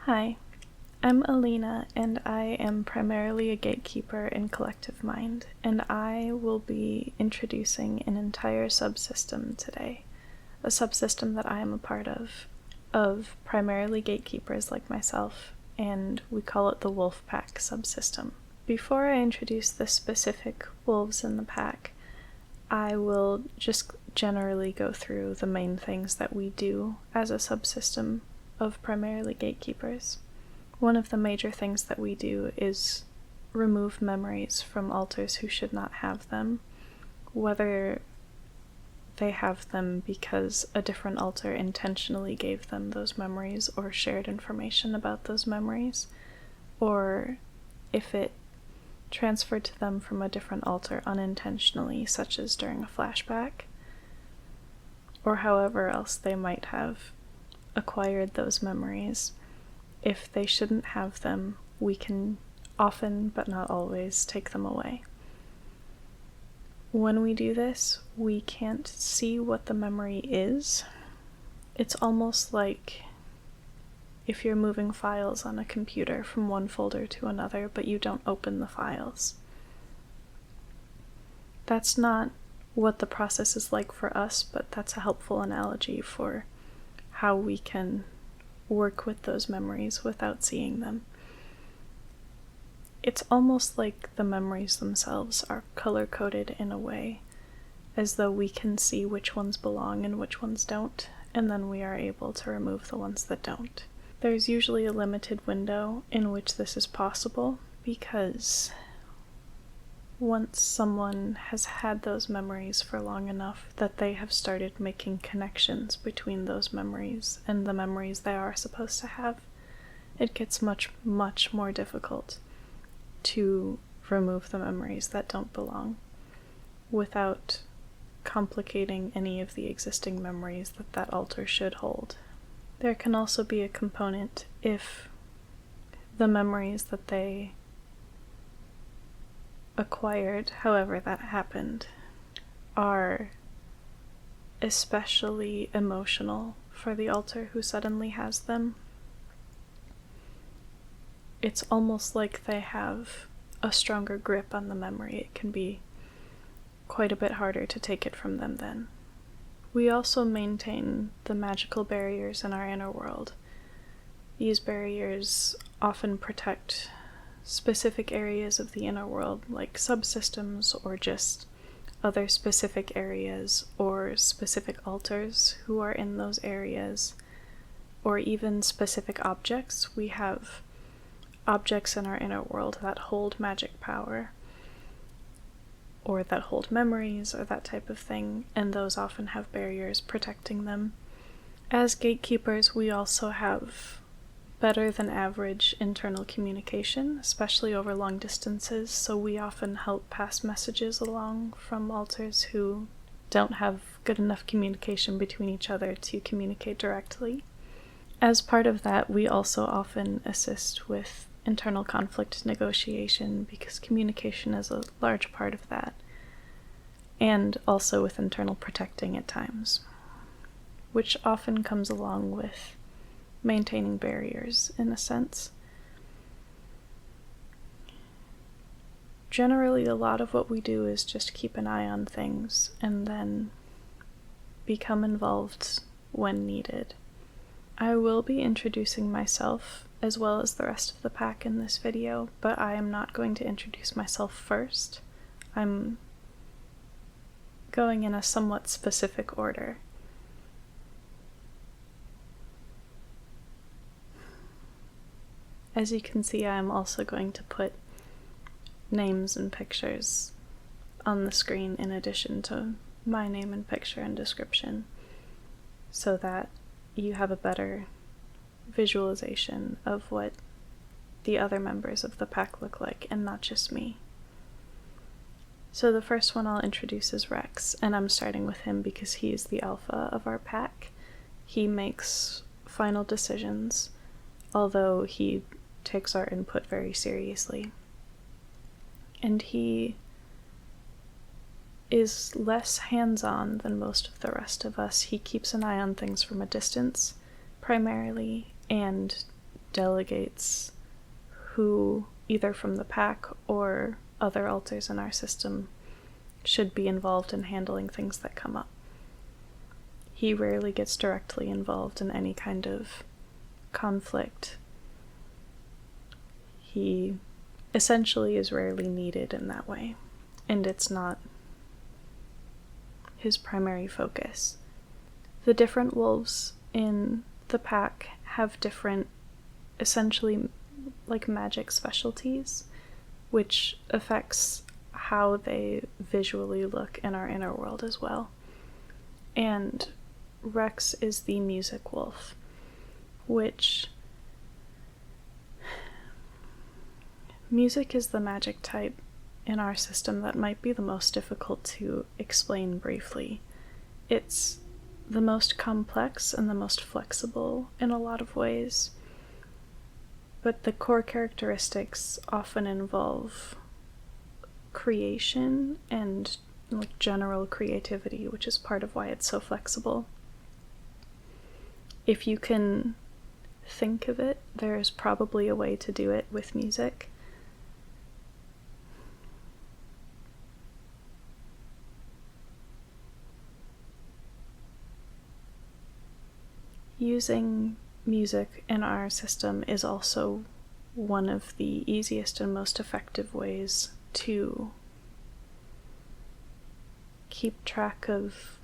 Hi, I'm Alina, and I am primarily a gatekeeper in Collective Mind, and I will be introducing an entire subsystem today, a subsystem that I am a part of primarily gatekeepers like myself, and we call it the Wolf Pack subsystem. Before I introduce the specific wolves in the pack, I will just generally go through the main things that we do as a subsystem of primarily gatekeepers. One of the major things that we do is remove memories from alters who should not have them, whether they have them because a different alter intentionally gave them those memories or shared information about those memories, or if it transferred to them from a different alter unintentionally, such as during a flashback, or however else they might have acquired those memories. If they shouldn't have them, we can often, but not always, take them away. When we do this, we can't see what the memory is. It's almost like if you're moving files on a computer from one folder to another, but you don't open the files. That's not what the process is like for us, but that's a helpful analogy for how we can work with those memories without seeing them. It's almost like the memories themselves are color-coded in a way, as though we can see which ones belong and which ones don't, and then we are able to remove the ones that don't. There's usually a limited window in which this is possible, because once someone has had those memories for long enough that they have started making connections between those memories and the memories they are supposed to have, it gets much, much more difficult to remove the memories that don't belong without complicating any of the existing memories that that alter should hold. There can also be a component if the memories that they acquired, however that happened, are especially emotional for the alter who suddenly has them. It's almost like they have a stronger grip on the memory. It can be quite a bit harder to take it from them then. We also maintain the magical barriers in our inner world. These barriers often protect specific areas of the inner world, like subsystems or just other specific areas or specific alters who are in those areas, or even specific objects. We have objects in our inner world that hold magic power, or that hold memories, or that type of thing, and those often have barriers protecting them. As gatekeepers, we also have better than average internal communication, especially over long distances, so we often help pass messages along from alters who don't have good enough communication between each other to communicate directly. As part of that, we also often assist with internal conflict negotiation, because communication is a large part of that, and also with internal protecting at times, which often comes along with maintaining barriers, in a sense. Generally, a lot of what we do is just keep an eye on things and then become involved when needed. I will be introducing myself as well as the rest of the pack in this video, but I am not going to introduce myself first. I'm going in a somewhat specific order. As you can see, I am also going to put names and pictures on the screen in addition to my name and picture and description, so that you have a better visualization of what the other members of the pack look like, and not just me. So the first one I'll introduce is Rex, and I'm starting with him because he is the alpha of our pack. He makes final decisions, although he takes our input very seriously. And he is less hands-on than most of the rest of us. He keeps an eye on things from a distance, primarily, and delegates who, either from the pack or other alters in our system, should be involved in handling things that come up. He rarely gets directly involved in any kind of conflict. He essentially is rarely needed in that way, and it's not his primary focus. The different wolves in the pack have different, essentially, like magic specialties, which affects how they visually look in our inner world as well. And Rex is the music wolf, which music is the magic type in our system that might be the most difficult to explain briefly. It's the most complex and the most flexible in a lot of ways, but the core characteristics often involve creation and like general creativity, which is part of why it's so flexible. If you can think of it, there's probably a way to do it with music. Using music in our system is also one of the easiest and most effective ways to keep track of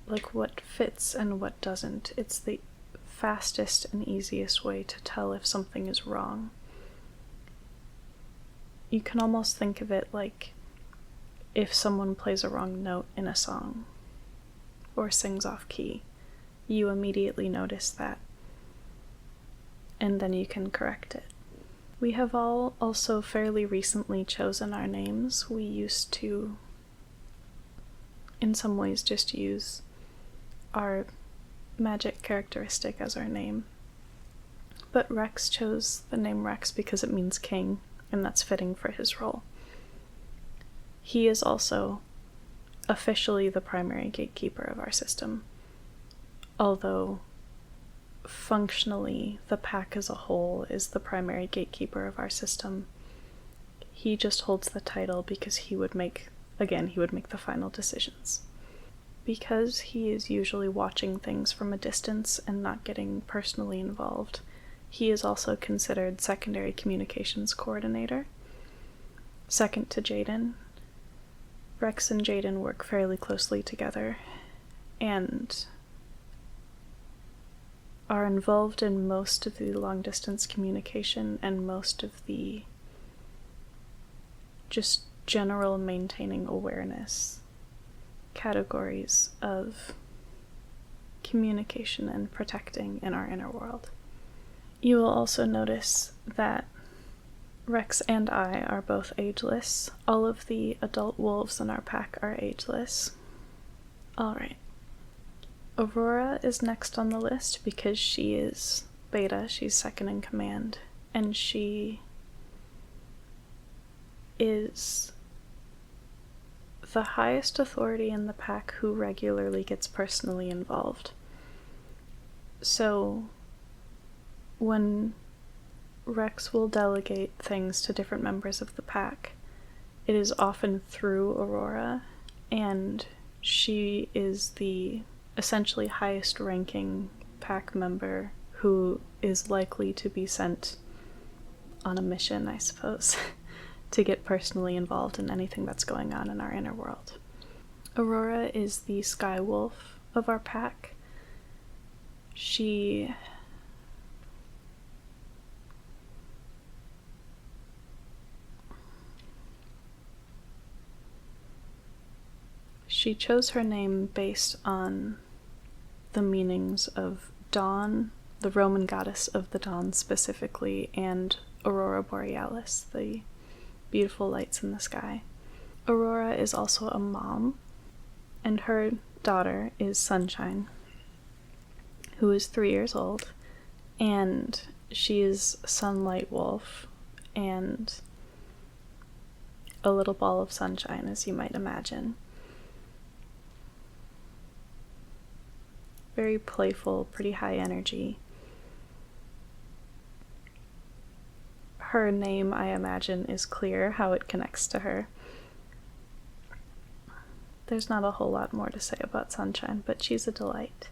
like what fits and what doesn't. It's the fastest and easiest way to tell if something is wrong. You can almost think of it like if someone plays a wrong note in a song or sings off key. You immediately notice that, and then you can correct it. We have all also fairly recently chosen our names. We used to, in some ways, just use our magic characteristic as our name. But Rex chose the name Rex because it means king, and that's fitting for his role. He is also officially the primary gatekeeper of our system, although functionally the pack as a whole is the primary gatekeeper of our system. He just holds the title because he would make the final decisions. Because he is usually watching things from a distance and not getting personally involved, he is also considered secondary communications coordinator. Second to Jaden. Rex and Jaden work fairly closely together and are involved in most of the long-distance communication and most of the just general maintaining awareness categories of communication and protecting in our inner world. You will also notice that Rex and I are both ageless. All of the adult wolves in our pack are ageless. Alright. Aurora is next on the list because she is beta, she's second in command, and she is the highest authority in the pack who regularly gets personally involved. So when Rex will delegate things to different members of the pack, it is often through Aurora, and she is the essentially highest ranking pack member who is likely to be sent on a mission, I suppose, to get personally involved in anything that's going on in our inner world. Aurora is the sky wolf of our pack. She chose her name based on the meanings of dawn, the Roman goddess of the dawn specifically, and Aurora Borealis, the beautiful lights in the sky. Aurora is also a mom, and her daughter is Sunshine, who is 3 years old, and she is Sunlight Wolf, and a little ball of sunshine, as you might imagine. Very playful, pretty high energy. her name, I imagine, is clear how it connects to her. There's not a whole lot more to say about Sunshine, but she's a delight.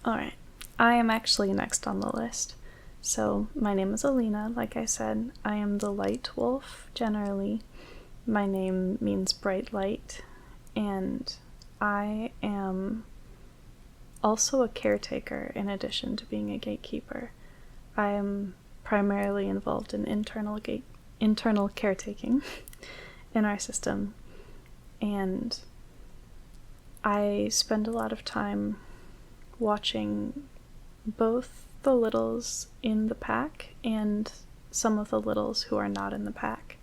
Alright, I am actually next on the list. So, my name is Alina, like I said. I am the light wolf, generally. My name means bright light, and I am also a caretaker in addition to being a gatekeeper. I am primarily involved in internal caretaking in our system, and I spend a lot of time watching both the littles in the pack and some of the littles who are not in the pack.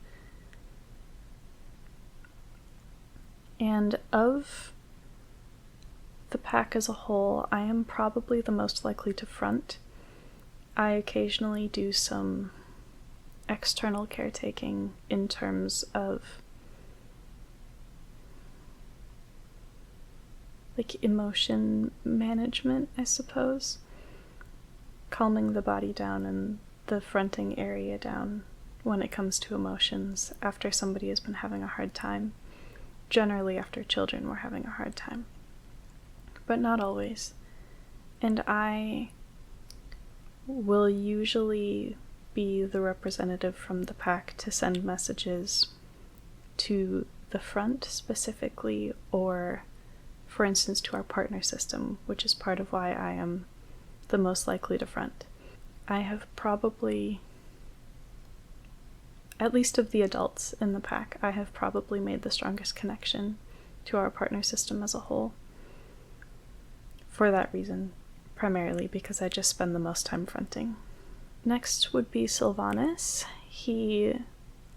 And of the pack as a whole, I am probably the most likely to front. I occasionally do some external caretaking in terms of like emotion management, I suppose. Calming the body down and the fronting area down when it comes to emotions after somebody has been having a hard time. Generally after children were having a hard time. But not always. And I will usually be the representative from the pack to send messages to the front specifically, or for instance to our partner system, which is part of why I am the most likely to front. I have probably, at least of the adults in the pack, I have probably made the strongest connection to our partner system as a whole. For that reason, primarily because I just spend the most time fronting. Next would be Sylvanas. He,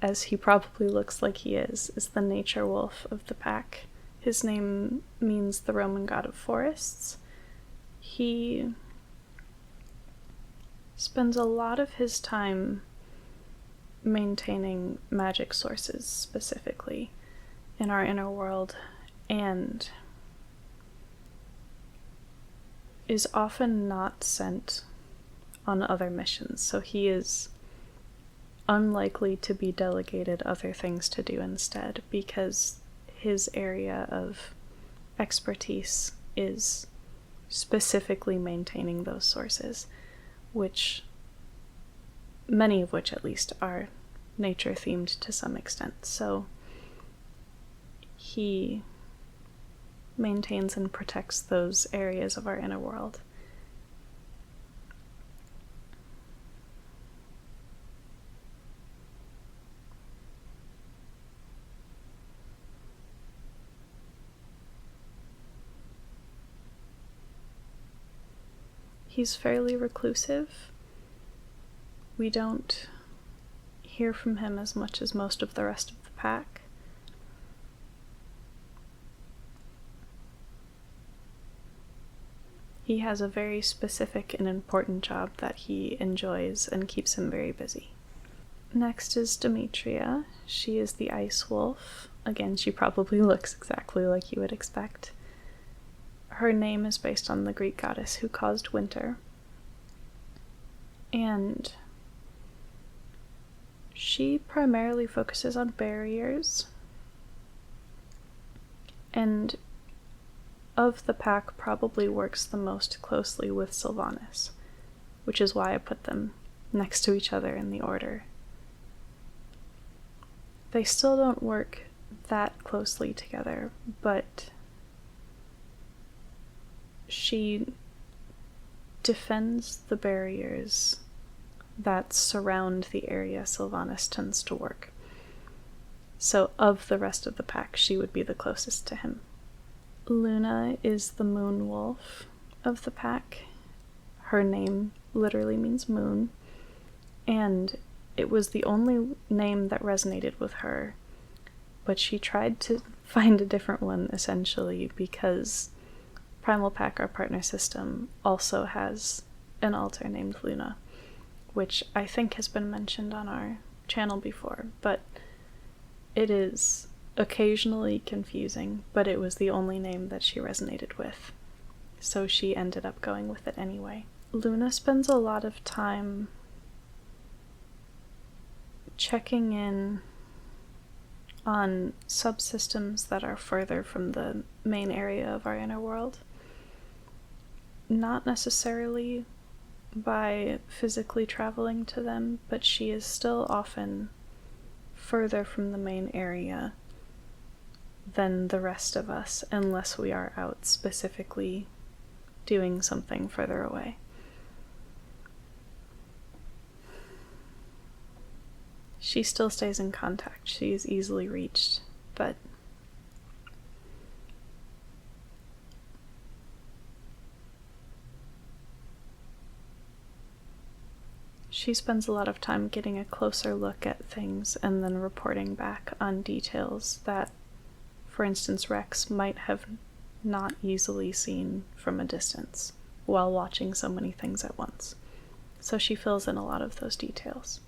as he probably looks like he is the nature wolf of the pack. His name means the Roman god of forests. He spends a lot of his time maintaining magic sources, specifically in our inner world, and is often not sent on other missions, so he is unlikely to be delegated other things to do instead, because his area of expertise is specifically maintaining those sources, which many of which at least are nature themed to some extent. So he maintains and protects those areas of our inner world. He's fairly reclusive. We don't hear from him as much as most of the rest of the pack. He has a very specific and important job that he enjoys and keeps him very busy. Next is Demetria. She is the ice wolf. Again, she probably looks exactly like you would expect. Her name is based on the Greek goddess who caused winter. And she primarily focuses on barriers. And of the pack, probably works the most closely with Sylvanas, which is why I put them next to each other in the order. They still don't work that closely together, but she defends the barriers that surround the area Sylvanas tends to work. So of the rest of the pack, she would be the closest to him. Luna is the moon wolf of the pack. Her name literally means moon, and it was the only name that resonated with her, but she tried to find a different one, essentially, because Primal Pack, our partner system, also has an alter named Luna, which I think has been mentioned on our channel before, but it is occasionally confusing, but it was the only name that she resonated with, so she ended up going with it anyway. Luna spends a lot of time checking in on subsystems that are further from the main area of our inner world. Not necessarily by physically traveling to them, but she is still often further from the main area than the rest of us, unless we are out specifically doing something further away. She still stays in contact. She is easily reached, but she spends a lot of time getting a closer look at things and then reporting back on details that, for instance, Rex might have not easily seen from a distance while watching so many things at once. So she fills in a lot of those details.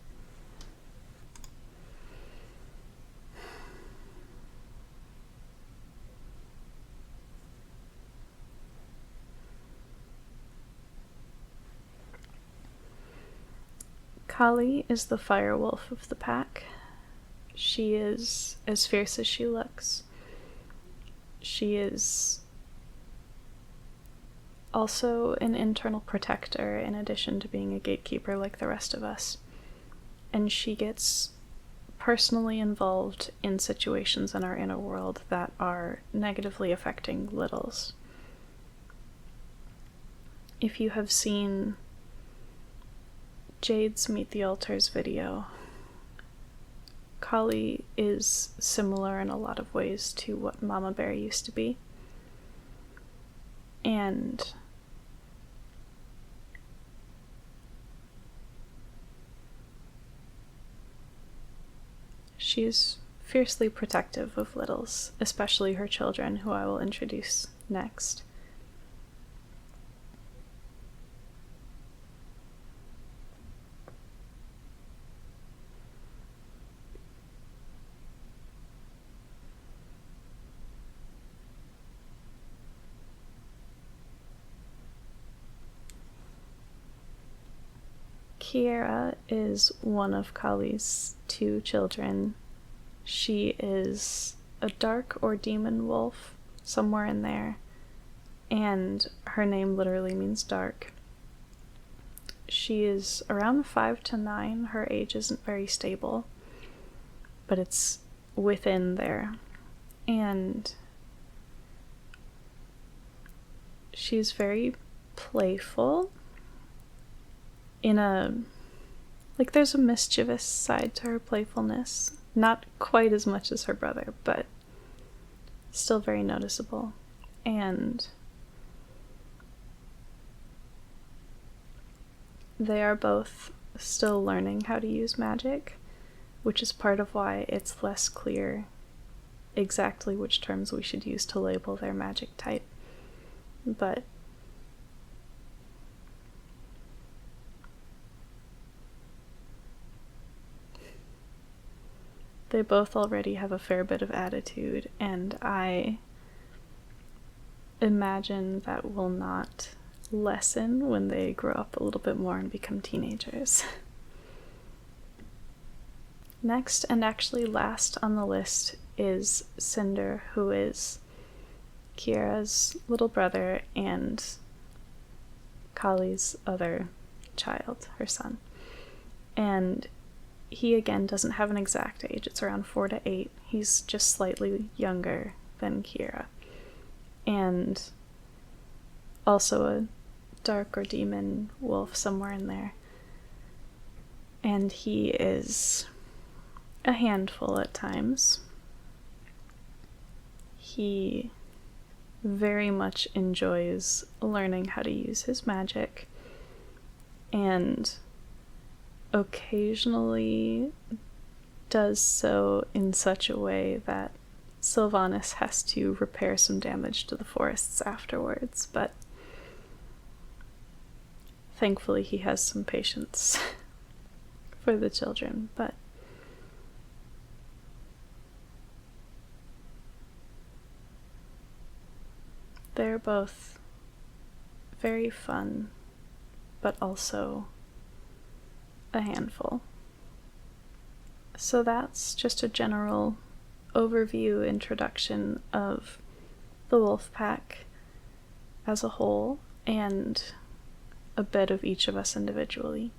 Kali is the firewolf of the pack. She is as fierce as she looks. She is also an internal protector in addition to being a gatekeeper like the rest of us. And she gets personally involved in situations in our inner world that are negatively affecting littles. If you have seen Jade's Meet the Altars video, Kali is similar in a lot of ways to what Mama Bear used to be. And she is fiercely protective of littles, especially her children, who I will introduce next. Kiera is one of Kali's two children. She is a dark or demon wolf, somewhere in there, and her name literally means dark. She is around 5 to 9. Her age isn't very stable, but it's within there. And she's very playful. There's a mischievous side to her playfulness. Not quite as much as her brother, but still very noticeable. And they are both still learning how to use magic, which is part of why it's less clear exactly which terms we should use to label their magic type. But they both already have a fair bit of attitude, and I imagine that will not lessen when they grow up a little bit more and become teenagers. Next, and actually last on the list, is Cinder, who is Kiera's little brother and Kali's other child, her son. And he, again, doesn't have an exact age. It's around 4 to 8. He's just slightly younger than Kiera. And also a dark or demon wolf somewhere in there. And he is a handful at times. He very much enjoys learning how to use his magic, and occasionally does so in such a way that Sylvanas has to repair some damage to the forests afterwards, but thankfully he has some patience for the children. But they're both very fun, but also a handful. So that's just a general overview introduction of the wolf pack as a whole, and a bit of each of us individually.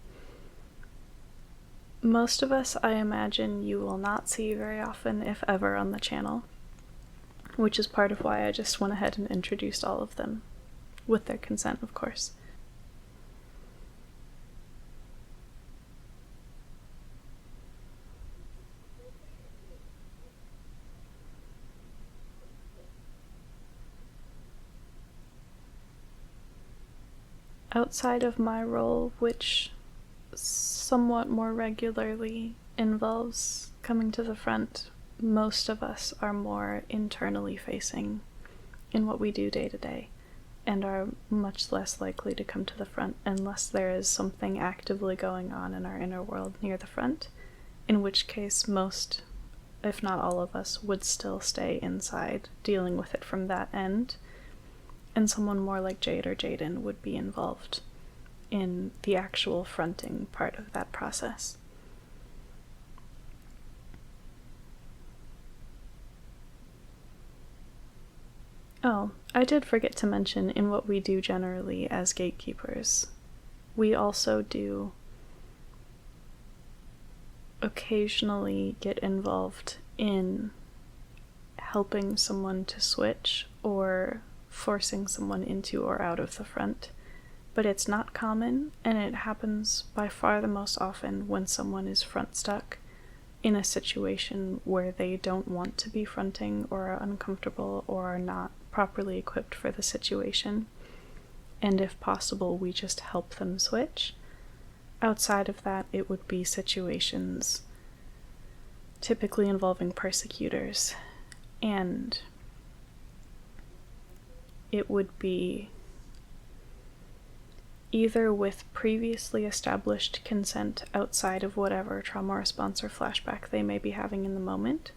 Most of us, I imagine, you will not see very often, if ever, on the channel, which is part of why I just went ahead and introduced all of them, with their consent, of course. Outside of my role, which somewhat more regularly involves coming to the front, most of us are more internally facing in what we do day to day, and are much less likely to come to the front unless there is something actively going on in our inner world near the front, in which case most, if not all of us, would still stay inside dealing with it from that end, and someone more like Jade or Jaden would be involved in the actual fronting part of that process. Oh, I did forget to mention in what we do generally as gatekeepers, we also do occasionally get involved in helping someone to switch or forcing someone into or out of the front, but it's not common, and it happens by far the most often when someone is front stuck in a situation where they don't want to be fronting or are uncomfortable or are not properly equipped for the situation, and if possible we just help them switch. Outside of that, it would be situations typically involving persecutors, and it would be either with previously established consent outside of whatever trauma response or flashback they may be having in the moment.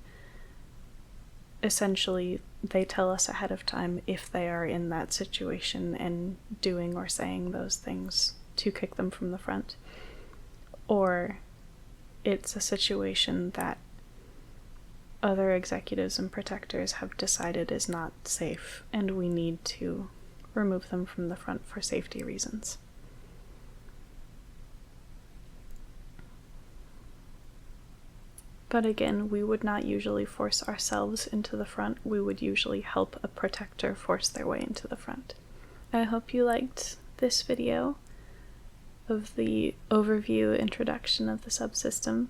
Essentially, they tell us ahead of time if they are in that situation and doing or saying those things to kick them from the front. Or it's a situation that other executives and protectors have decided is not safe, and we need to remove them from the front for safety reasons. But again, we would not usually force ourselves into the front. We would usually help a protector force their way into the front. I hope you liked this video of the overview introduction of the subsystem.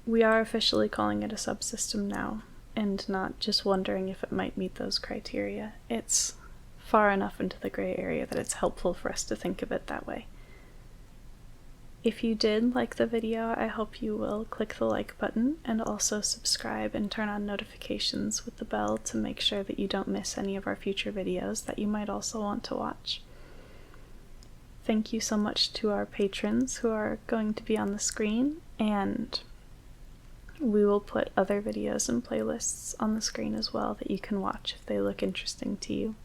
We are officially calling it a subsystem now, and not just wondering if it might meet those criteria. It's far enough into the gray area that it's helpful for us to think of it that way. If you did like the video, I hope you will click the like button and also subscribe and turn on notifications with the bell to make sure that you don't miss any of our future videos that you might also want to watch. Thank you so much to our patrons who are going to be on the screen, and we will put other videos and playlists on the screen as well that you can watch if they look interesting to you.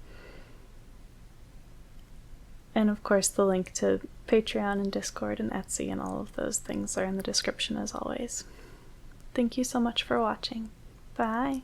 And of course the link to Patreon and Discord and Etsy and all of those things are in the description as always. Thank you so much for watching. Bye!